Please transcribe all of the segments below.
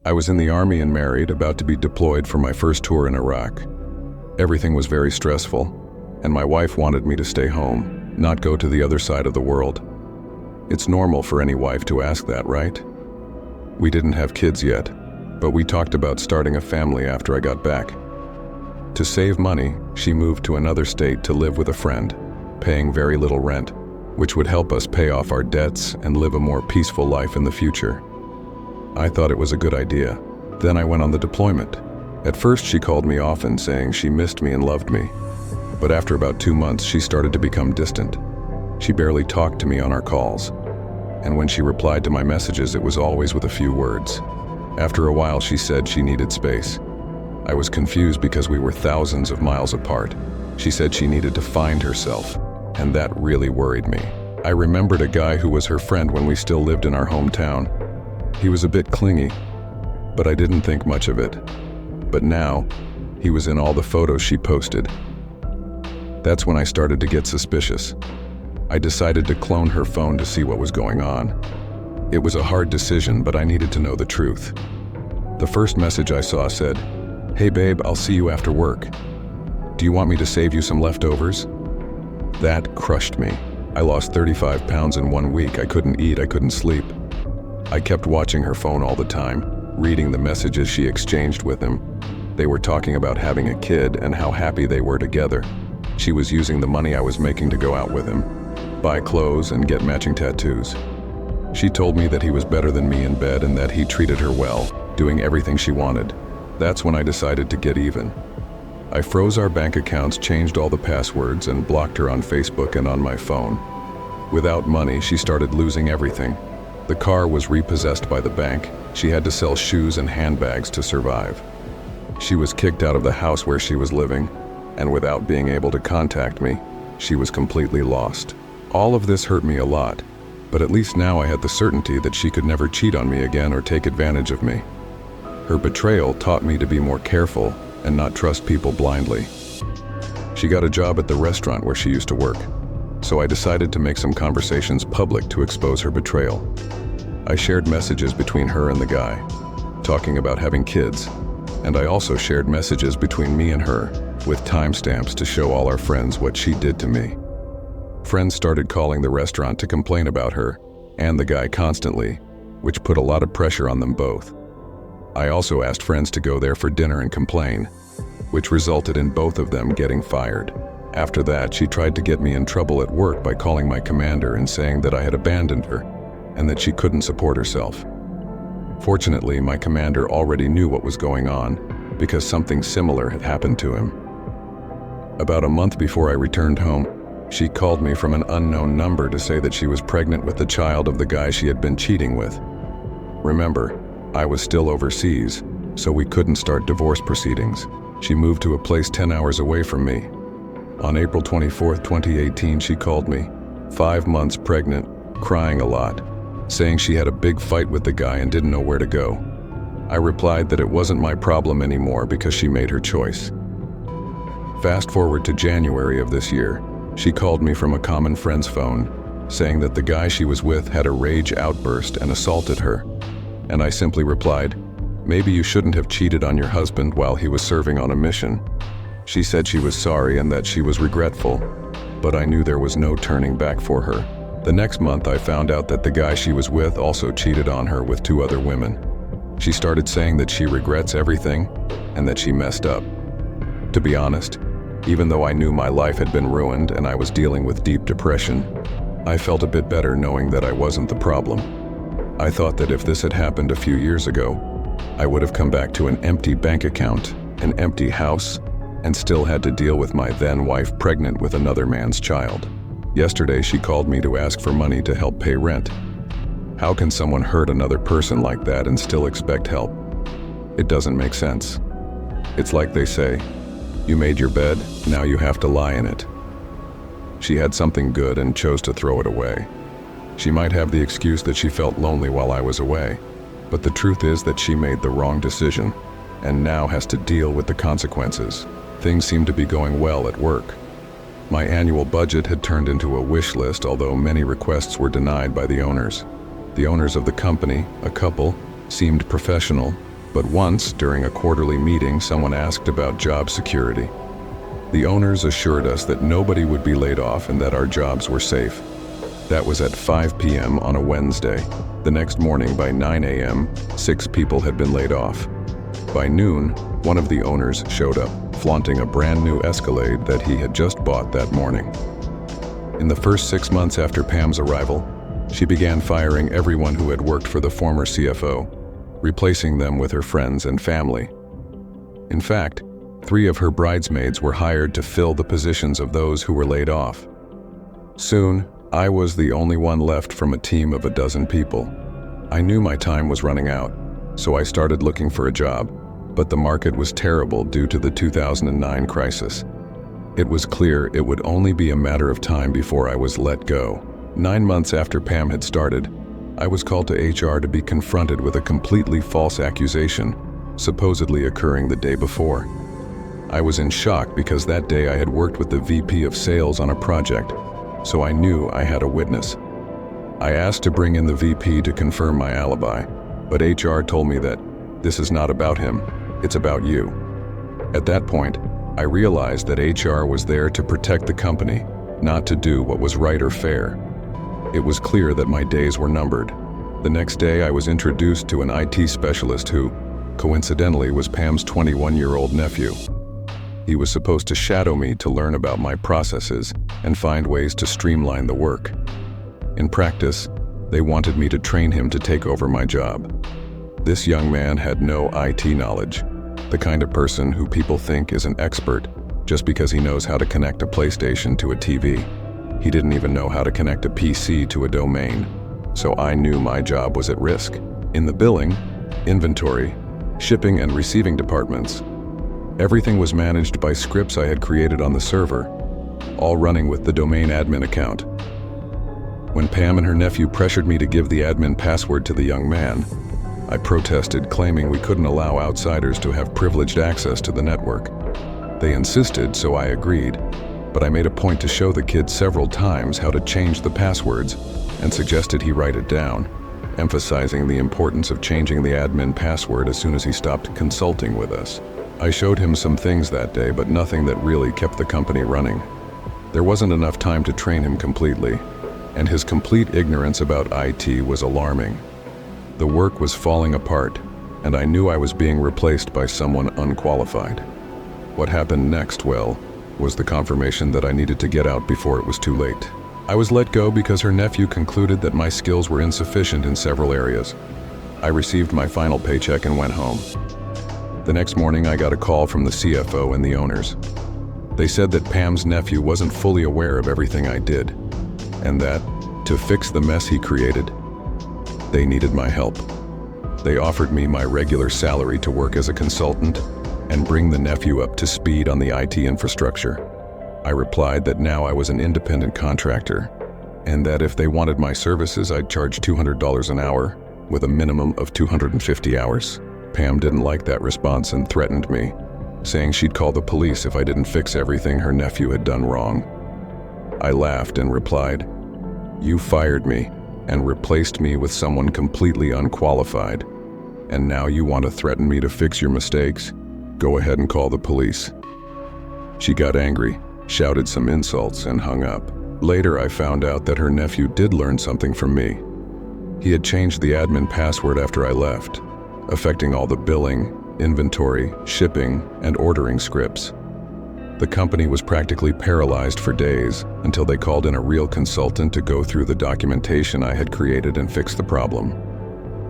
I was in the army and married, about to be deployed for my first tour in Iraq. Everything was very stressful, and my wife wanted me to stay home, not go to the other side of the world. It's normal for any wife to ask that, right? We didn't have kids yet, but we talked about starting a family after I got back. To save money, she moved to another state to live with a friend, paying very little rent, which would help us pay off our debts and live a more peaceful life in the future. I thought it was a good idea. Then I went on the deployment. At first she called me often, saying she missed me and loved me. But after about 2 months, she started to become distant. She barely talked to me on our calls. And when she replied to my messages, it was always with a few words. After a while, she said she needed space. I was confused because we were thousands of miles apart. She said she needed to find herself, and that really worried me. I remembered a guy who was her friend when we still lived in our hometown. He was a bit clingy, but I didn't think much of it. But now, he was in all the photos she posted. That's when I started to get suspicious. I decided to clone her phone to see what was going on. It was a hard decision, but I needed to know the truth. The first message I saw said, "Hey babe, I'll see you after work. Do you want me to save you some leftovers?" That crushed me. I lost 35 pounds in 1 week. I couldn't eat, I couldn't sleep. I kept watching her phone all the time, reading the messages she exchanged with him. They were talking about having a kid and how happy they were together. She was using the money I was making to go out with him, buy clothes and get matching tattoos. She told me that he was better than me in bed and that he treated her well, doing everything she wanted. That's when I decided to get even. I froze our bank accounts, changed all the passwords, and blocked her on Facebook and on my phone. Without money, she started losing everything. The car was repossessed by the bank. She had to sell shoes and handbags to survive. She was kicked out of the house where she was living, and without being able to contact me, she was completely lost. All of this hurt me a lot, but at least now I had the certainty that she could never cheat on me again or take advantage of me. Her betrayal taught me to be more careful and not trust people blindly. She got a job at the restaurant where she used to work, so I decided to make some conversations public to expose her betrayal. I shared messages between her and the guy, talking about having kids, and I also shared messages between me and her, with timestamps to show all our friends what she did to me. Friends started calling the restaurant to complain about her and the guy constantly, which put a lot of pressure on them both. I also asked friends to go there for dinner and complain, which resulted in both of them getting fired. After that, she tried to get me in trouble at work by calling my commander and saying that I had abandoned her and that she couldn't support herself. Fortunately, my commander already knew what was going on because something similar had happened to him. About a month before I returned home, she called me from an unknown number to say that she was pregnant with the child of the guy she had been cheating with. Remember, I was still overseas, so we couldn't start divorce proceedings. She moved to a place 10 hours away from me. On April 24, 2018, she called me, 5 months pregnant, crying a lot, saying she had a big fight with the guy and didn't know where to go. I replied that it wasn't my problem anymore because she made her choice. Fast forward to January of this year, she called me from a common friend's phone, saying that the guy she was with had a rage outburst and assaulted her. And I simply replied, "Maybe you shouldn't have cheated on your husband while he was serving on a mission." She said she was sorry and that she was regretful, but I knew there was no turning back for her. The next month, I found out that the guy she was with also cheated on her with 2 other women. She started saying that she regrets everything and that she messed up. To be honest, even though I knew my life had been ruined and I was dealing with deep depression, I felt a bit better knowing that I wasn't the problem. I thought that if this had happened a few years ago, I would have come back to an empty bank account, an empty house, and still had to deal with my then wife pregnant with another man's child. Yesterday, she called me to ask for money to help pay rent. How can someone hurt another person like that and still expect help? It doesn't make sense. It's like they say, you made your bed, now you have to lie in it. She had something good and chose to throw it away. She might have the excuse that she felt lonely while I was away, but the truth is that she made the wrong decision and now has to deal with the consequences. Things seem to be going well at work. My annual budget had turned into a wish list, although many requests were denied by the owners. The owners of the company, a couple, seemed professional, But once, during a quarterly meeting, someone asked about job security. The owners assured us that nobody would be laid off and that our jobs were safe. That was at 5 p.m. on a Wednesday. The next morning by 9 a.m., 6 people had been laid off. By noon, one of the owners showed up, flaunting a brand new Escalade that he had just bought that morning. In the first 6 months after Pam's arrival, she began firing everyone who had worked for the former CFO, replacing them with her friends and family. In fact, 3 of her bridesmaids were hired to fill the positions of those who were laid off. Soon, I was the only one left from a team of a dozen people. I knew my time was running out, so I started looking for a job, but the market was terrible due to the 2009 crisis. It was clear it would only be a matter of time before I was let go. 9 months after Pam had started, I was called to HR to be confronted with a completely false accusation, supposedly occurring the day before. I was in shock because that day I had worked with the VP of Sales on a project, so I knew I had a witness. I asked to bring in the VP to confirm my alibi, but HR told me that this is not about him, it's about you. At that point, I realized that HR was there to protect the company, not to do what was right or fair. It was clear that my days were numbered. The next day, I was introduced to an IT specialist who, coincidentally, was Pam's 21-year-old nephew. He was supposed to shadow me to learn about my processes and find ways to streamline the work. In practice, they wanted me to train him to take over my job. This young man had no IT knowledge, the kind of person who people think is an expert just because he knows how to connect a PlayStation to a TV. He didn't even know how to connect a PC to a domain, so I knew my job was at risk. In the billing, inventory, shipping and receiving departments, everything was managed by scripts I had created on the server, all running with the domain admin account. When Pam and her nephew pressured me to give the admin password to the young man, I protested, claiming we couldn't allow outsiders to have privileged access to the network. They insisted, so I agreed, but I made a point to show the kid several times how to change the passwords and suggested he write it down, emphasizing the importance of changing the admin password as soon as he stopped consulting with us. I showed him some things that day, but nothing that really kept the company running. There wasn't enough time to train him completely, and his complete ignorance about IT was alarming. The work was falling apart, and I knew I was being replaced by someone unqualified. What happened next, well, was the confirmation that I needed to get out before it was too late. I was let go because her nephew concluded that my skills were insufficient in several areas. I received my final paycheck and went home. The next morning, I got a call from the CFO and the owners. They said that Pam's nephew wasn't fully aware of everything I did, and that, to fix the mess he created, they needed my help. They offered me my regular salary to work as a consultant and bring the nephew up to speed on the IT infrastructure. I replied that now I was an independent contractor, and that if they wanted my services, I'd charge $200 an hour, with a minimum of 250 hours. Pam didn't like that response and threatened me, saying she'd call the police if I didn't fix everything her nephew had done wrong. I laughed and replied, "You fired me and replaced me with someone completely unqualified, and now you want to threaten me to fix your mistakes? Go ahead and call the police." She got angry, shouted some insults, and hung up. Later, I found out that her nephew did learn something from me. He had changed the admin password after I left, affecting all the billing, inventory, shipping, and ordering scripts. The company was practically paralyzed for days until they called in a real consultant to go through the documentation I had created and fix the problem.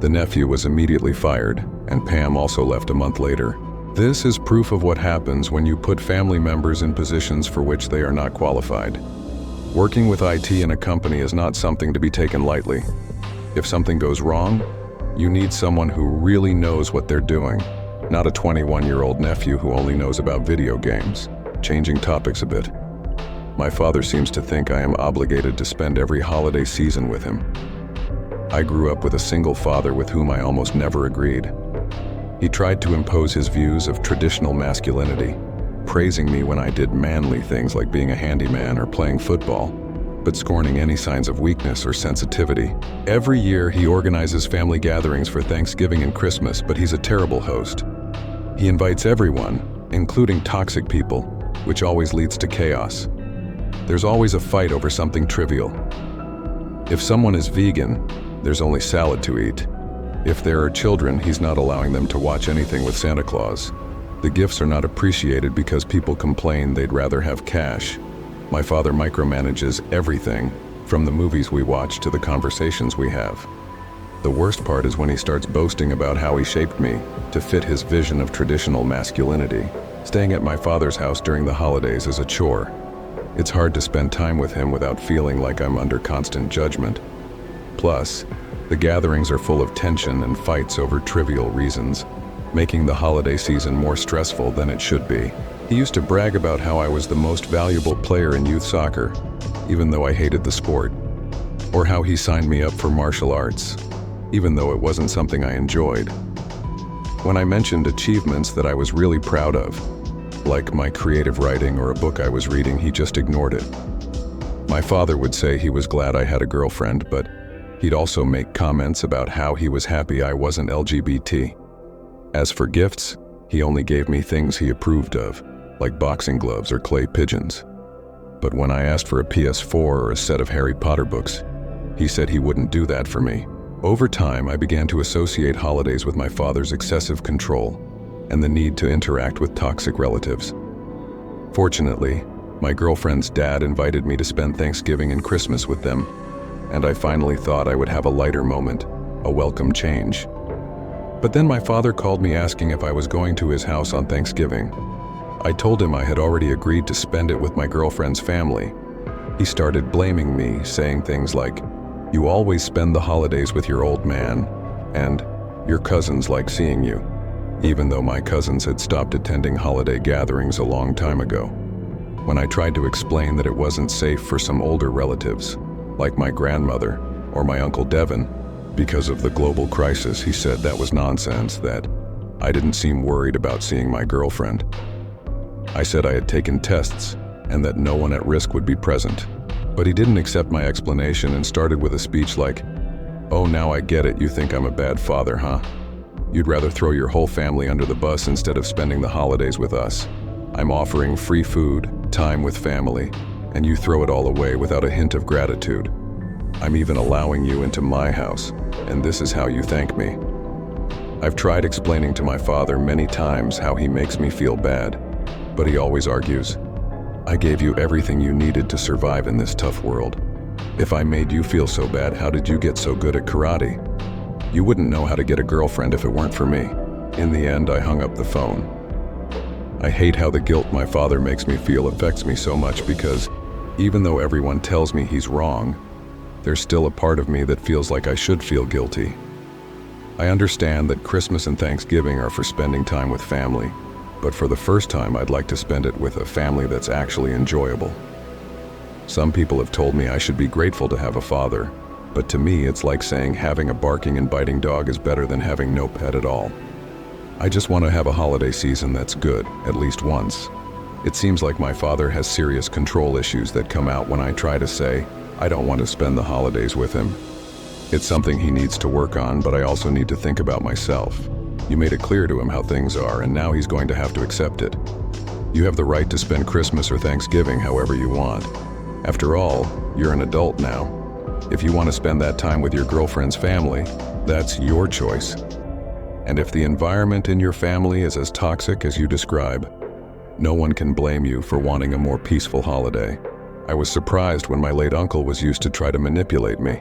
The nephew was immediately fired, and Pam also left a month later. This is proof of what happens when you put family members in positions for which they are not qualified. Working with IT in a company is not something to be taken lightly. If something goes wrong, you need someone who really knows what they're doing, not a 21-year-old nephew who only knows about video games. Changing topics a bit. My father seems to think I am obligated to spend every holiday season with him. I grew up with a single father with whom I almost never agreed. He tried to impose his views of traditional masculinity, praising me when I did manly things like being a handyman or playing football, but scorning any signs of weakness or sensitivity. Every year, he organizes family gatherings for Thanksgiving and Christmas, but he's a terrible host. He invites everyone, including toxic people, which always leads to chaos. There's always a fight over something trivial. If someone is vegan, there's only salad to eat. If there are children, he's not allowing them to watch anything with Santa Claus. The gifts are not appreciated because people complain they'd rather have cash. My father micromanages everything, from the movies we watch to the conversations we have. The worst part is when he starts boasting about how he shaped me to fit his vision of traditional masculinity. Staying at my father's house during the holidays is a chore. It's hard to spend time with him without feeling like I'm under constant judgment. Plus, the gatherings are full of tension and fights over trivial reasons, making the holiday season more stressful than it should be. He used to brag about how I was the most valuable player in youth soccer, even though I hated the sport, or how he signed me up for martial arts, even though it wasn't something I enjoyed. When I mentioned achievements that I was really proud of, like my creative writing or a book I was reading, he just ignored it. My father would say he was glad I had a girlfriend, but he'd also make comments about how he was happy I wasn't LGBT. As for gifts, he only gave me things he approved of, like boxing gloves or clay pigeons. But when I asked for a PS4 or a set of Harry Potter books, he said he wouldn't do that for me. Over time, I began to associate holidays with my father's excessive control and the need to interact with toxic relatives. Fortunately, my girlfriend's dad invited me to spend Thanksgiving and Christmas with them, and I finally thought I would have a lighter moment, a welcome change. But then my father called me asking if I was going to his house on Thanksgiving. I told him I had already agreed to spend it with my girlfriend's family. He started blaming me, saying things like, "You always spend the holidays with your old man," and "Your cousins like seeing you," even though my cousins had stopped attending holiday gatherings a long time ago. When I tried to explain that it wasn't safe for some older relatives, like my grandmother or my Uncle Devin, because of the global crisis, he said that was nonsense, that I didn't seem worried about seeing my girlfriend. I said I had taken tests and that no one at risk would be present. But he didn't accept my explanation and started with a speech like, "Oh, now I get it, you think I'm a bad father, huh? You'd rather throw your whole family under the bus instead of spending the holidays with us. I'm offering free food, time with family, and you throw it all away without a hint of gratitude. I'm even allowing you into my house, and this is how you thank me." I've tried explaining to my father many times how he makes me feel bad, but he always argues, "I gave you everything you needed to survive in this tough world. If I made you feel so bad, how did you get so good at karate? You wouldn't know how to get a girlfriend if it weren't for me." In the end, I hung up the phone. I hate how the guilt my father makes me feel affects me so much because even though everyone tells me he's wrong, there's still a part of me that feels like I should feel guilty. I understand that Christmas and Thanksgiving are for spending time with family, but for the first time I'd like to spend it with a family that's actually enjoyable. Some people have told me I should be grateful to have a father, but to me it's like saying having a barking and biting dog is better than having no pet at all. I just want to have a holiday season that's good, at least once. It seems like my father has serious control issues that come out when I try to say I don't want to spend the holidays with him. It's something he needs to work on, but I also need to think about myself. You made it clear to him how things are, and now he's going to have to accept it. You have the right to spend Christmas or Thanksgiving however you want. After all, you're an adult now. If you want to spend that time with your girlfriend's family, that's your choice. And if the environment in your family is as toxic as you describe, no one can blame you for wanting a more peaceful holiday. I was surprised when my late uncle was used to try to manipulate me.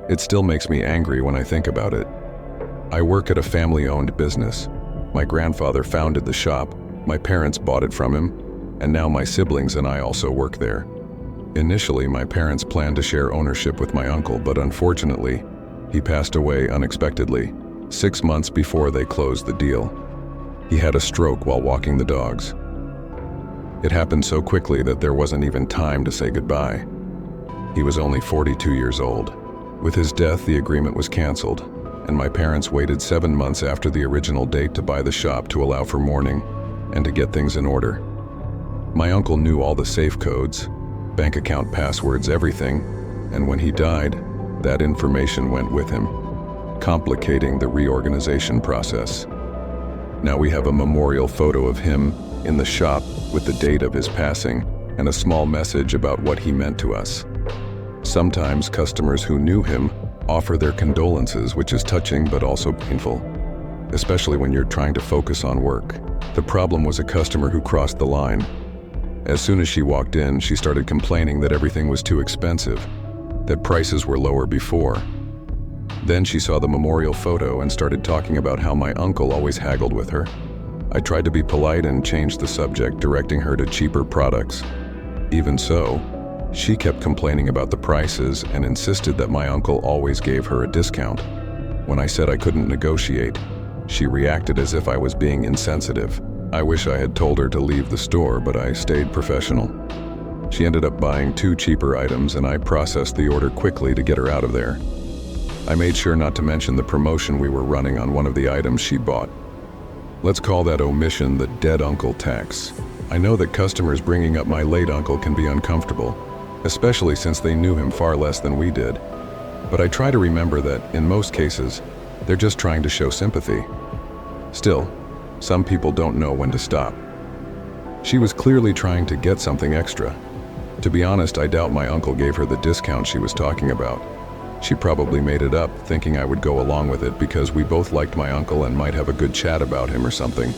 It still makes me angry when I think about it. I work at a family-owned business. My grandfather founded the shop, my parents bought it from him, and now my siblings and I also work there. Initially, my parents planned to share ownership with my uncle, but unfortunately, he passed away unexpectedly, 6 months before they closed the deal. He had a stroke while walking the dogs. It happened so quickly that there wasn't even time to say goodbye. He was only 42 years old. With his death, the agreement was canceled, and my parents waited 7 months after the original date to buy the shop to allow for mourning and to get things in order. My uncle knew all the safe codes. bank account passwords, everything, and when he died, that information went with him, complicating the reorganization process. Now we have a memorial photo of him in the shop with the date of his passing and a small message about what he meant to us. Sometimes customers who knew him offer their condolences, which is touching but also painful, especially when you're trying to focus on work. The problem was a customer who crossed the line. As soon as she walked in, she started complaining that everything was too expensive, that prices were lower before. Then she saw the memorial photo and started talking about how my uncle always haggled with her. I tried to be polite and change the subject, directing her to cheaper products. Even so, she kept complaining about the prices and insisted that my uncle always gave her a discount. When I said I couldn't negotiate, she reacted as if I was being insensitive. I wish I had told her to leave the store, but I stayed professional. She ended up buying 2 cheaper items, and I processed the order quickly to get her out of there. I made sure not to mention the promotion we were running on one of the items she bought. Let's call that omission the dead uncle tax. I know that customers bringing up my late uncle can be uncomfortable, especially since they knew him far less than we did. But I try to remember that, in most cases, they're just trying to show sympathy. Still, some people don't know when to stop. She was clearly trying to get something extra. To be honest, I doubt my uncle gave her the discount she was talking about. She probably made it up, thinking I would go along with it because we both liked my uncle and might have a good chat about him or something.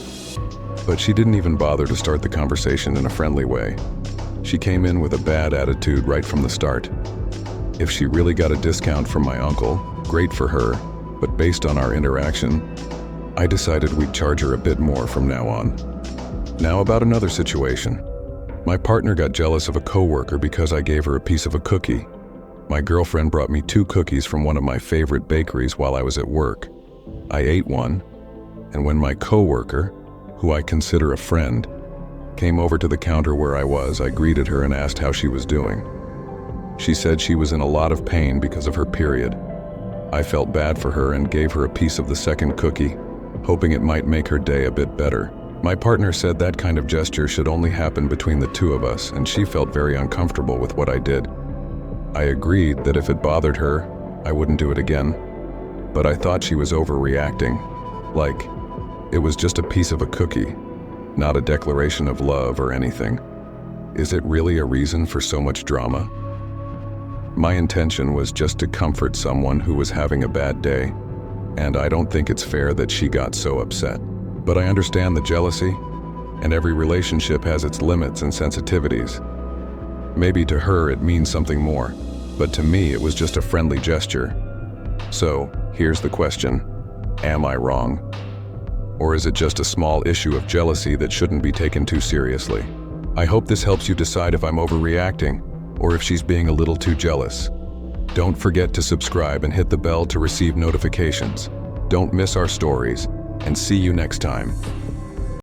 But she didn't even bother to start the conversation in a friendly way. She came in with a bad attitude right from the start. If she really got a discount from my uncle, great for her, but based on our interaction, I decided we'd charge her a bit more from now on. Now about another situation. My partner got jealous of a coworker because I gave her a piece of a cookie. My girlfriend brought me 2 cookies from one of my favorite bakeries while I was at work. I ate one, and when my coworker, who I consider a friend, came over to the counter where I was, I greeted her and asked how she was doing. She said she was in a lot of pain because of her period. I felt bad for her and gave her a piece of the second cookie, hoping it might make her day a bit better. My partner said that kind of gesture should only happen between the 2 of us, and she felt very uncomfortable with what I did. I agreed that if it bothered her, I wouldn't do it again, but I thought she was overreacting, like it was just a piece of a cookie, not a declaration of love or anything. Is it really a reason for so much drama? My intention was just to comfort someone who was having a bad day, and I don't think it's fair that she got so upset. But I understand the jealousy, and every relationship has its limits and sensitivities. Maybe to her it means something more, but to me it was just a friendly gesture. So, here's the question: am I wrong? Or is it just a small issue of jealousy that shouldn't be taken too seriously? I hope this helps you decide if I'm overreacting, or if she's being a little too jealous. Don't forget to subscribe and hit the bell to receive notifications. Don't miss our stories, and see you next time.